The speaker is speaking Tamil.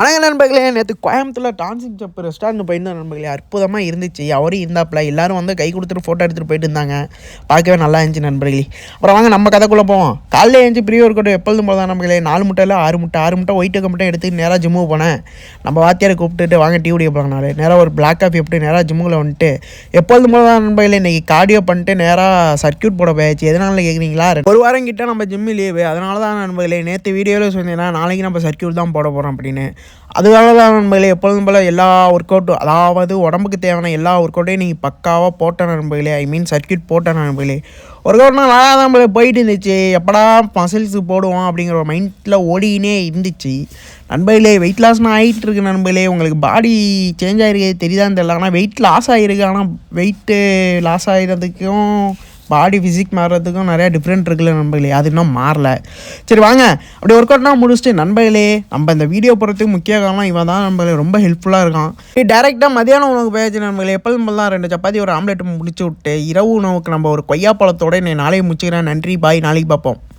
வணக்கம் நண்பர்களே, நேற்று கோயம்புத்தூரில் டான்சிங் செப் ரெஸ்டாரண்ட் போயிருந்தோம் நண்பர்களே. அற்புதமாக இருந்துச்சு. அவரும் இருந்தாப்புல, எல்லோரும் வந்து கை கொடுத்துட்டு ஃபோட்டோ எடுத்துகிட்டு போயிட்டு இருந்தாங்க. பார்க்கவே நல்லா இருந்துச்சு நண்பர்களே. அப்புறம் வாங்க நம்ம கதைக்குள்ளே போவோம். காலையில் எழுந்து ப்ரீ ஒர்க் அவுட் எப்பொழுதும் போல தான் நண்பர்களே. 4 முட்டையில் 6 முட்டை ஒயிட்டுக்கு மட்டும் எடுத்து நேராக ஜிம்முக்கு போனேன். நம்ம வாத்தியாரை கூப்பிட்டுட்டு வாங்க டீ குடிக்க போகிறாங்க. நேராக ஒரு பிளாக் காஃபி எப்படி நேராக ஜிம்முக்குள்ள வந்துட்டு எப்பொழுதும் போல தான் நண்பர்களே. இன்றைக்கி கார்டியோ பண்ணிட்டு நேராக சர்க்யூட் போட போயாச்சு. எதனால கேட்குறீங்களா? ஒரு வாரம் கிட்ட நம்ம ஜிம்மு லீவு. அதனால தான் நண்பர்களே நேற்று வீடியோவில் சொன்னீங்கன்னா நாளைக்கு நம்ம சர்க்யூட் தான் போட போகிறோம் அப்படின்னு. அதுக்காக தான் நண்பர்களே எப்பொழுதும் போல் எல்லா ஒர்க் அவுட்டும், அதாவது உடம்புக்கு தேவையான எல்லா ஒர்க் அவுட்டையும் நீங்கள் பக்காவாக போட்ட நண்பர்களே. ஐ மீன் சர்க்யூட் போட்ட நண்பர்களே. ஒர்க் அவுட்னா நல்லா தான் நம்மளே போயிட்டு இருந்துச்சு. எப்படா மசில்ஸு போடுவோம் அப்படிங்கிற ஒரு மைண்டில் ஓடினே இருந்துச்சு நண்பர்களே. வெயிட் லாஸ்னால் ஆகிட்டு இருக்கு நண்பர்களே. உங்களுக்கு பாடி சேஞ்ச் ஆகிருக்கு தெரியுதான்னு தெரியல. ஆனால் வெயிட் லாஸ் ஆகிருக்கு. ஆனால் வெயிட்டு லாஸ் ஆகிறதுக்கும் பாடி ஃபிசிக் மாறுறதுக்கும் நிறையா டிஃப்ரெண்ட் இருக்குல்ல நண்பர்களே. அது இன்னும் மாறல. சரி வாங்க அப்படி ஒர்க் அவுட்னா முடிச்சுட்டு நண்பர்களே, நம்ம இந்த வீடியோ போகிறதுக்கு முக்கிய காரணம் இவன் தான் நண்பர்களே. ரொம்ப ஹெல்ப்ஃபுல்லாக இருக்கான். டேரெக்டாக மதியானம் உணவுக்கு போயாச்சு நண்பர்களே. எப்போதும் தான் 2 சப்பாத்தி ஒரு ஆம்லெட் முடிச்சு விட்டு இரவு உணவுக்கு நம்ம ஒரு கொய்யாப்பழத்தோடு நாளைக்கு முடிச்சுக்கிறேன். நன்றி, பாய். நாளைக்கு பார்ப்போம்.